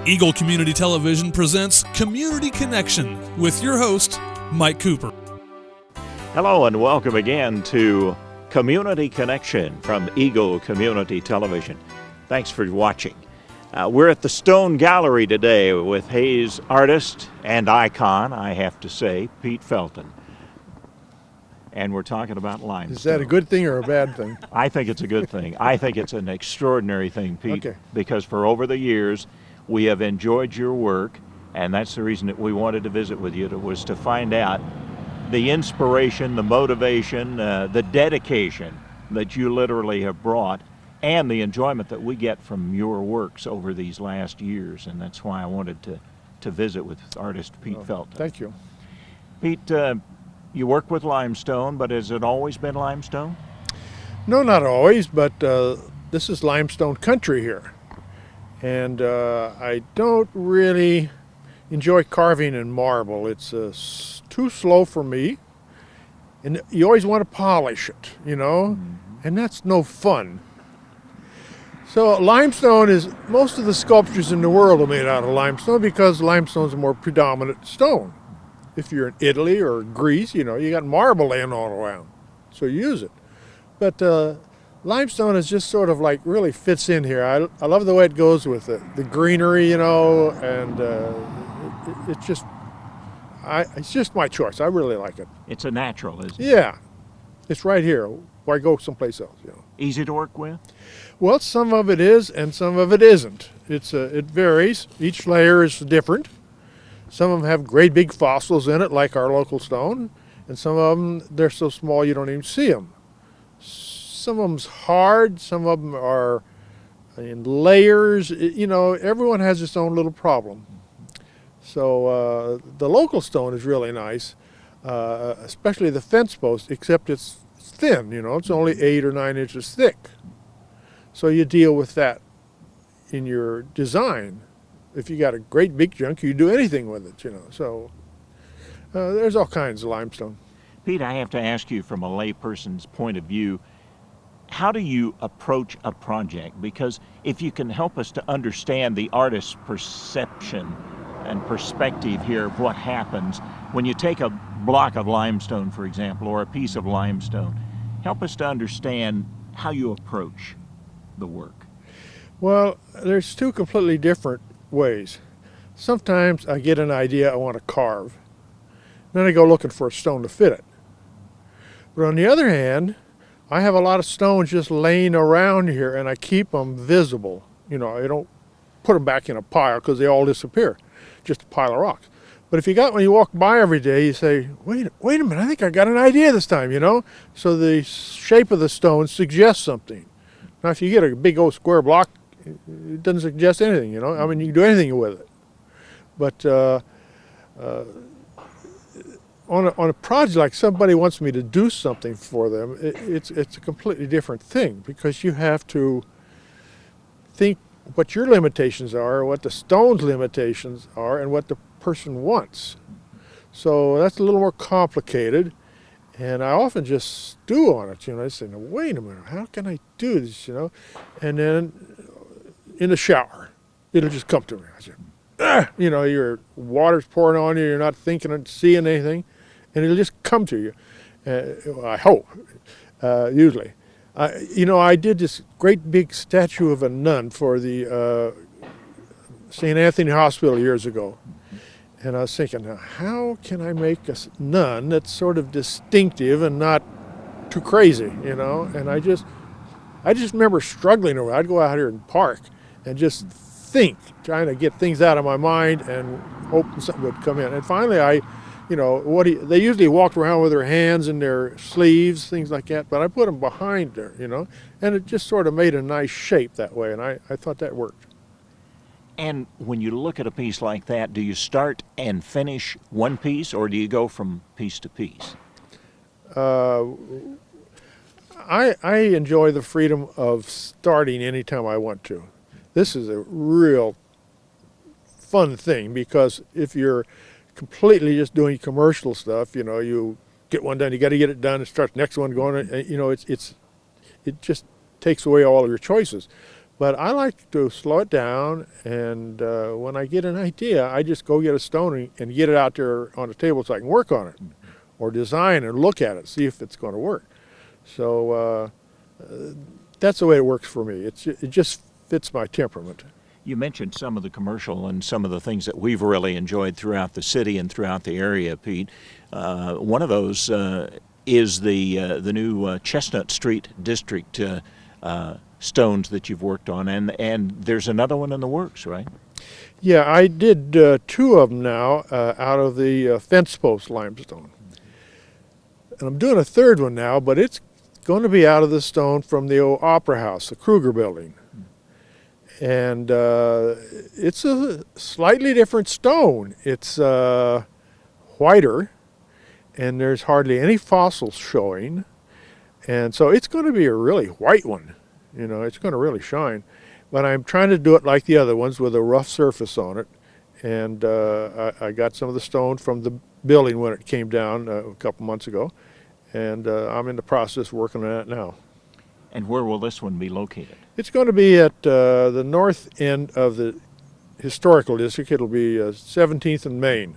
Eagle Community Television presents Community Connection with your host, Mike Cooper. Hello and welcome again to Community Connection from Eagle Community Television. Thanks for watching. We're at the Stone Gallery today with Hayes artist and icon, I have to say, Pete Felten. And we're talking about limestone. Is that a good thing or a bad thing? I think it's a good thing. I think it's an extraordinary thing, Pete, Okay. because for over the years, we have enjoyed your work, and that's the reason that we wanted to visit with you, was to find out the inspiration, the motivation, the dedication that you literally have brought, and the enjoyment that we get from your works over these last years. And that's why I wanted to visit with artist Pete Felten. Thank you. Pete, you work with limestone, but has it always been limestone? No, not always, but this is limestone country here. And I don't really enjoy carving in marble. It's too slow for me. And you always want to polish it, you know? And that's no fun. So limestone is, most of the sculptures in the world are made out of limestone because limestone is a more predominant stone. If you're in Italy or Greece, you know, you got marble laying all around, so you use it. But limestone is just sort of like really fits in here. I love the way it goes with the greenery, you know, and it's just my choice. I really like it. It's a natural, isn't it? Yeah, it's right here. Why go someplace else, you know? Easy to work with? Well, some of it is and some of it isn't. It varies. Each layer is different. Some of them have great big fossils in it, like our local stone, and some of them, they're so small you don't even see them. Some of them's hard, some of them are in layers. You know, everyone has its own little problem. So the local stone is really nice, especially the fence post, except it's thin, you know, it's only 8 or 9 inches thick. So you deal with that in your design. If you got a great big chunk, you do anything with it, you know. So there's all kinds of limestone. Pete, I have to ask you from a layperson's point of view, how do you approach a project? Because if you can help us to understand the artist's perception and perspective here of what happens when you take a block of limestone, for example, or a piece of limestone, help us to understand how you approach the work. Well, there's two completely different ways. Sometimes I get an idea I want to carve. Then I go looking for a stone to fit it. But on the other hand, I have a lot of stones just laying around here and I keep them visible. You know, I don't put them back in a pile because they all disappear. Just a pile of rocks. But if you got, when you walk by every day, you say, wait a minute, I think I got an idea this time, you know? So the shape of the stone suggests something. Now, if you get a big old square block, it doesn't suggest anything, you know? I mean, you can do anything with it. But on a project like somebody wants me to do something for them, it's a completely different thing because you have to think what your limitations are, what the stone's limitations are, and what the person wants. So that's a little more complicated. And I often just stew on it, you know. I say, no, wait a minute, how can I do this, you know? And then in the shower, it'll just come to me. I say, you know, your water's pouring on you, you're not thinking and seeing anything, and it'll just come to you. I hope, usually. You know, I did this great big statue of a nun for the St. Anthony Hospital years ago. And I was thinking, now, how can I make a nun that's sort of distinctive and not too crazy, you know? And I just remember struggling over it. I'd go out here and park and just think, trying to get things out of my mind and hope something would come in. And finally, you know, they usually walked around with their hands in their sleeves, things like that, but I put them behind her, you know? And it just sort of made a nice shape that way, and I thought that worked. And when you look at a piece like that, do you start and finish one piece, or do you go from piece to piece? I enjoy the freedom of starting anytime I want to. This is a real fun thing because if you're completely just doing commercial stuff, you know, you get one done, you got to get it done, and start the next one going, you know, it just takes away all of your choices. But I like to slow it down, and when I get an idea, I just go get a stone and get it out there on the table so I can work on it, or design and look at it, see if it's going to work. So that's the way it works for me. It just fits my temperament. You mentioned some of the commercial and some of the things that we've really enjoyed throughout the city and throughout the area, Pete. One of those is the new Chestnut Street District stones that you've worked on, and there's another one in the works, right? Yeah, I did 2 of them now out of the fence post limestone. And I'm doing a 3rd one now, but it's going to be out of the stone from the old Opera House, the Kruger building. And it's a slightly different stone. It's whiter, and there's hardly any fossils showing. And so it's going to be a really white one. You know, it's going to really shine. But I'm trying to do it like the other ones with a rough surface on it. And I got some of the stone from the building when it came down a couple months ago. And I'm in the process of working on it now. And where will this one be located? It's going to be at the north end of the historical district. It'll be 17th and Main.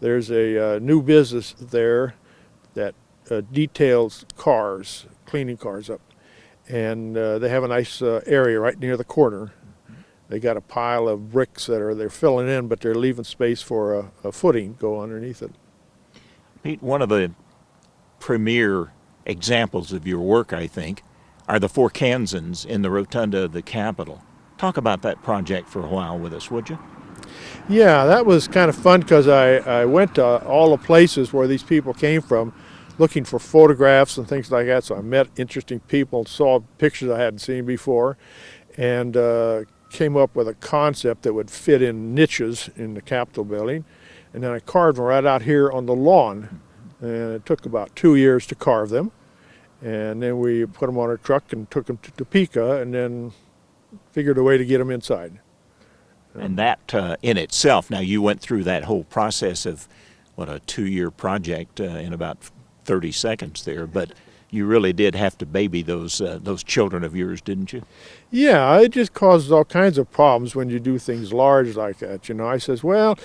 There's a new business there that details cars, cleaning cars up. And they have a nice area right near the corner. They got a pile of bricks that they're filling in, but they're leaving space for a footing go underneath it. Pete, one of the premier examples of your work, I think, are the 4 Kansans in the rotunda of the Capitol. Talk about that project for a while with us, would you? Yeah, that was kind of fun because I went to all the places where these people came from looking for photographs and things like that. So I met interesting people, saw pictures I hadn't seen before, and came up with a concept that would fit in niches in the Capitol building. And then I carved them right out here on the lawn. And it took about 2 years to carve them. And then we put them on a truck and took them to Topeka, and then figured a way to get them inside. And that in itself, now you went through that whole process of, what, a 2-year project in about 30 seconds there, but you really did have to baby those children of yours, didn't you? Yeah, it just causes all kinds of problems when you do things large like that. You know, I says, well,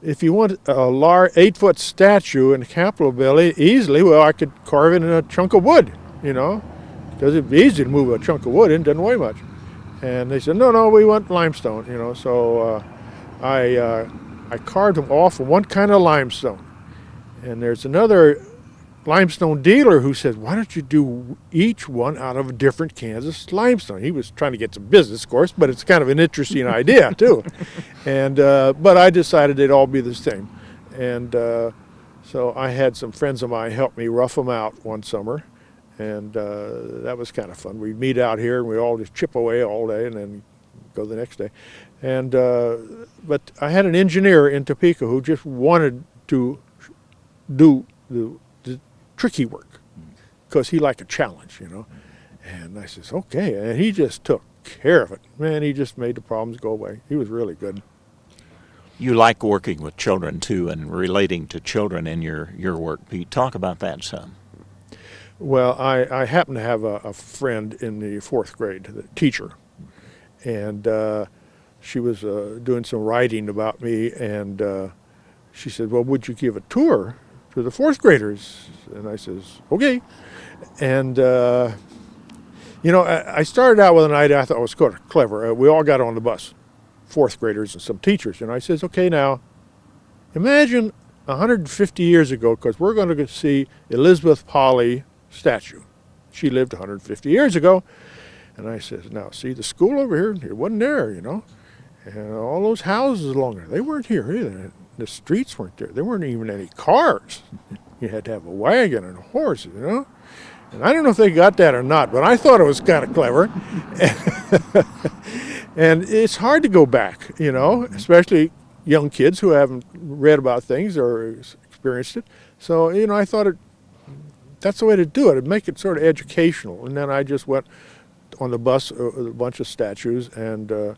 if you want a large 8-foot statue in the Capitol building easily, well, I could carve it in a chunk of wood, you know, because it'd be easy to move a chunk of wood in, doesn't weigh much. And they said, no, we want limestone, you know. So I carved them off of one kind of limestone. And there's another limestone dealer who said, why don't you do each one out of a different Kansas limestone? He was trying to get some business, of course, but it's kind of an interesting idea too. And but I decided they'd all be the same. And so I had some friends of mine help me rough them out one summer, and that was kind of fun. We'd meet out here and we all just chip away all day and then go the next day. And but I had an engineer in Topeka who just wanted to do the tricky work because he liked a challenge, you know. And I says, okay. And he just took care of it. Man, he just made the problems go away. He was really good. You like working with children, too, and relating to children in your work, Pete. Talk about that some. Well, I happen to have a friend in the 4th grade, the teacher. And she was doing some writing about me, and she said, well, would you give a tour to the 4th graders? And I says, okay. And, you know, I started out with an idea I thought was kind of clever. We all got on the bus, 4th graders and some teachers. And I says, okay, now, imagine 150 years ago, because we're going to see Elizabeth Polly statue. She lived 150 years ago. And I says, now, see the school over here? It wasn't there, you know. And all those houses along there, they weren't here either. The streets weren't there. There weren't even any cars. You had to have a wagon and a horse, you know. And I don't know if they got that or not, but I thought it was kind of clever. And it's hard to go back, you know, especially young kids who haven't read about things or experienced it. So, you know, I thought that's the way to do it. It'd make it sort of educational. And then I just went on the bus with a bunch of statues, and of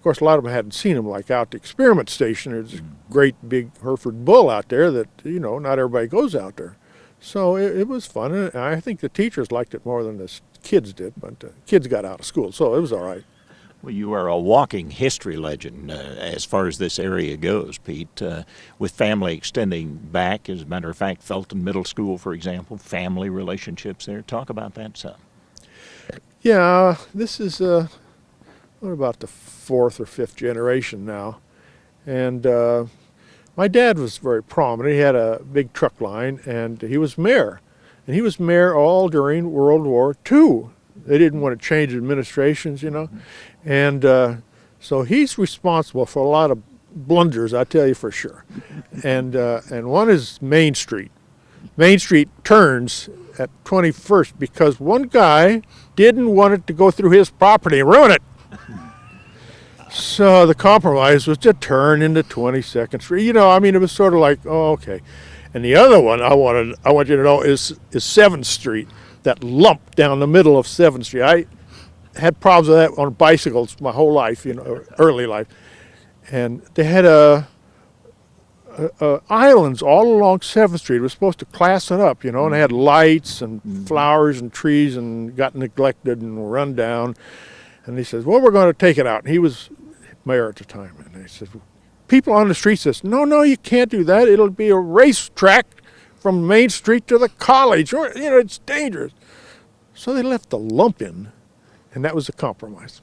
course a lot of them hadn't seen them, like out the experiment station. There's a great big Hereford bull out there that, you know, not everybody goes out there. So it was fun, and I think the teachers liked it more than the kids did, but kids got out of school, so it was all right. Well, you are a walking history legend as far as this area goes, Pete, with family extending back. As a matter of fact, Felten Middle School, for example, family relationships there. Talk about that some. Yeah, this is what about the fourth or fifth generation now, and my dad was very prominent. He had a big truck line, and he was mayor, and he was mayor all during World War II. They didn't want to change administrations, you know, and so he's responsible for a lot of blunders, I tell you for sure. And one is Main Street. Main Street turns at 21st because one guy didn't want it to go through his property and ruin it. So the compromise was to turn into 22nd Street. You know, I mean, it was sort of like, oh, okay. And the other one I want you to know is 7th Street, that lump down the middle of 7th Street. I had problems with that on bicycles my whole life, you know, early life. And they had islands all along 7th Street. It was supposed to class it up, you know, and they had lights and flowers and trees, and got neglected and run down. And he says, well, we're going to take it out. And he was mayor at the time. And he says, people on the street says, no, you can't do that. It'll be a racetrack from Main Street to the college. Or, you know, it's dangerous. So they left the lump in, and that was a compromise.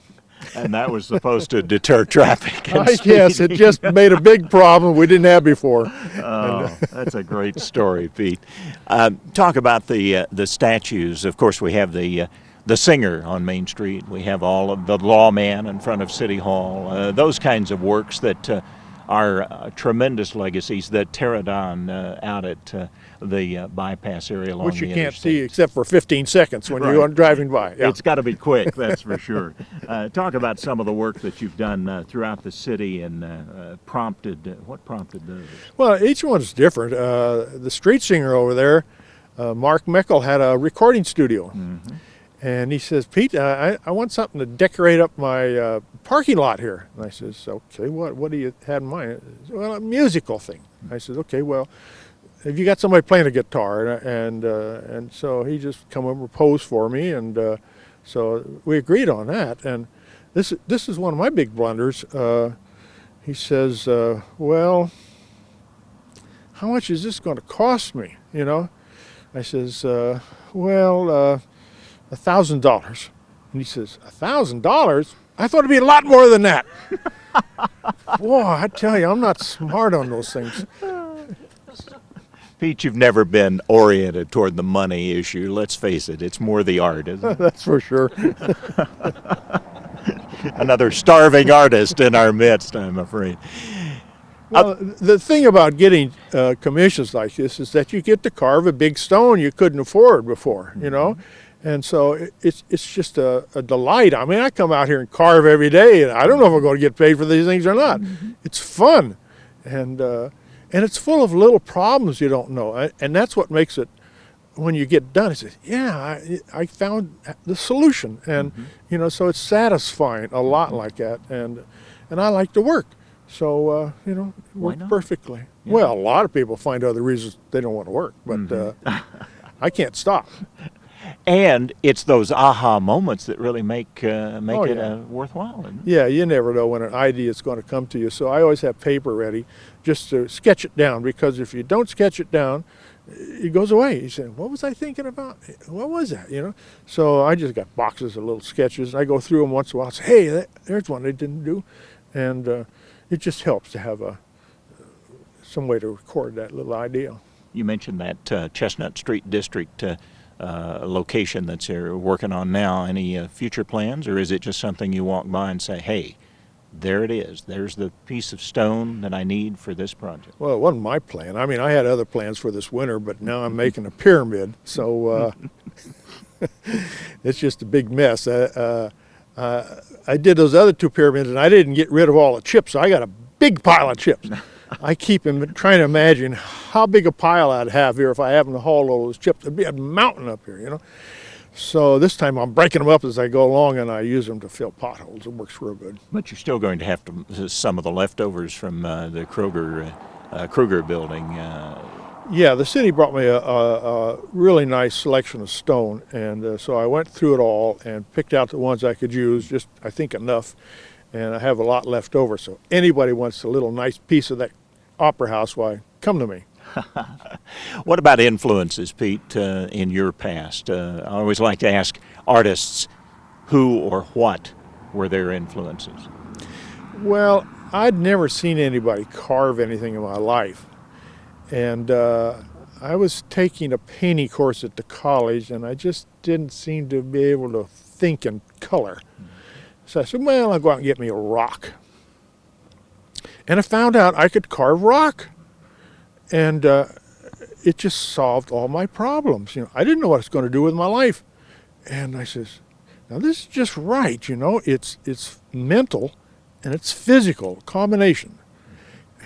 And that was supposed to deter traffic. Yes, it just made a big problem we didn't have before. Oh, that's a great story, Pete. Talk about the statues. Of course, we have the singer on Main Street. We have all of the lawman in front of City Hall. Those kinds of works that are tremendous legacies. The pterodon out at the bypass area along Which you the can't interstate. see except for 15 seconds when Right. you're driving by. Yeah. It's got to be quick, that's for sure. Talk about some of the work that you've done throughout the city and what prompted those? Well, each one's different. The street singer over there, Mark Meckel, had a recording studio. Mm-hmm. And he says, Pete, I want something to decorate up my parking lot here. And I says, okay, what do you have in mind? He said, well, a musical thing. I says, okay, well, have you got somebody playing a guitar? And so he just come over and pose for me, and so we agreed on that. And this is one of my big blunders. He says, well, how much is this going to cost me? You know? I says, well, $1,000. And he says, $1,000? I thought it'd be a lot more than that. Boy, I tell you, I'm not smart on those things. Pete, you've never been oriented toward the money issue. Let's face it, it's more the art, isn't it? That's for sure. Another starving artist in our midst, I'm afraid. Well, the thing about getting commissions like this is that you get to carve a big stone you couldn't afford before, you know? And so it's just a delight. I mean, I come out here and carve every day, and I don't know if I'm going to get paid for these things or not. It's fun. And it's full of little problems you don't know. And that's what makes it, when you get done, it says, yeah, I found the solution. And, you know, so it's satisfying a lot like that. And I like to work. So, you know, it Why worked not? perfectly. Yeah. Well, a lot of people find other reasons they don't want to work, but I can't stop. And it's those aha moments that really make Oh, it yeah. worthwhile, isn't it? Yeah, you never know when an idea is going to come to you. So I always have paper ready just to sketch it down, because if you don't sketch it down, it goes away. You say, what was I thinking about? What was that, you know? So I just got boxes of little sketches. I go through them once in a while and say, hey, there's one I didn't do. And it just helps to have some way to record that little idea. You mentioned that Chestnut Street District location that's you're working on now. Any future plans, or is it just something you walk by and say, hey, there it is. There's the piece of stone that I need for this project? Well, it wasn't my plan. I mean, I had other plans for this winter, but now I'm making a pyramid. So it's just a big mess. I did those other two pyramids, and I didn't get rid of all the chips, so I got a big pile of chips. I keep trying to imagine how big a pile I'd have here if I happened to haul all those chips. It'd be a mountain up here, you know. So this time I'm breaking them up as I go along, and I use them to fill potholes. It works real good. But you're still going to have to some of the leftovers from the Kruger building. Yeah, the city brought me a really nice selection of stone, and so I went through it all and picked out the ones I could use, just I think enough, and I have a lot left over. So anybody wants a little nice piece of that opera house, why, come to me. What about influences, Pete, in your past? I always like to ask artists who or what were their influences. Well, I'd never seen anybody carve anything in my life. And I was taking a painting course at the college, and I just didn't seem to be able to think in color. So I said, well, I'll go out and get me a rock. And I found out I could carve rock. And it just solved all my problems. I didn't know what I was going to do with my life. And I says, now this is just right, it's mental and it's physical, combination.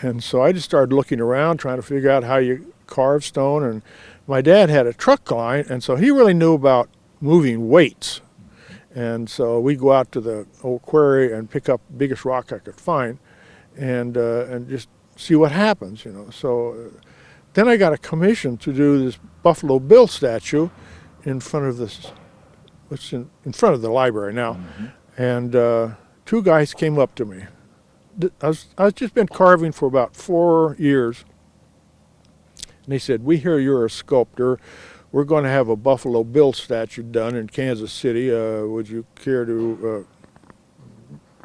And so I just started looking around, trying to figure out how you carve stone. And my dad had a truck line, and so he really knew about moving weights. And so we'd go out to the old quarry and pick up the biggest rock I could find, and just see what happens, So then I got a commission to do this Buffalo Bill statue in front of this, what's in front of the library now. And two guys came up to me. I've just been carving for about 4 years. And they said, we hear you're a sculptor. We're going to have a Buffalo Bill statue done in Kansas City. Would you care to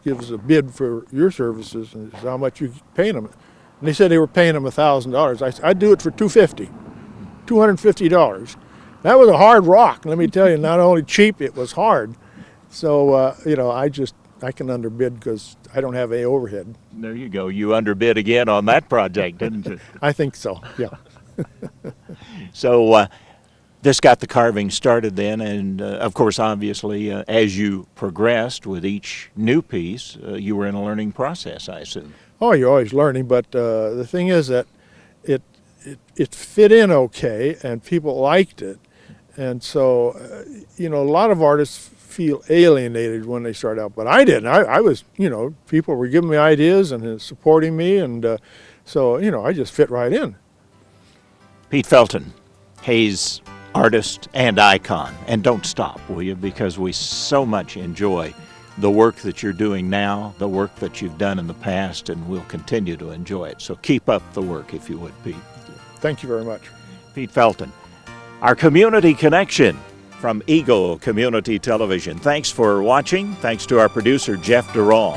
give us a bid for your services? And this is how much you paying them. And they said they were paying them $1,000. I said, I'd do it for $250. That was a hard rock. Let me tell you, not only cheap, it was hard. So, I can underbid because I don't have any overhead. There you go. You underbid again on that project, didn't you? I think so, yeah. So this got the carving started then, and of course, obviously, as you progressed with each new piece, you were in a learning process, I assume. Oh, you're always learning, but the thing is that it fit in okay, and people liked it. And so, a lot of artists feel alienated when they start out, but I didn't. I was, people were giving me ideas and supporting me, and so, I just fit right in. Pete Felten, Hayes artist and icon. And don't stop, will you? Because we so much enjoy the work that you're doing now, the work that you've done in the past, and we'll continue to enjoy it. So keep up the work, if you would, Pete. Thank you very much. Pete Felten, our community connection from Eagle Community Television. Thanks for watching. Thanks to our producer, Jeff Durall.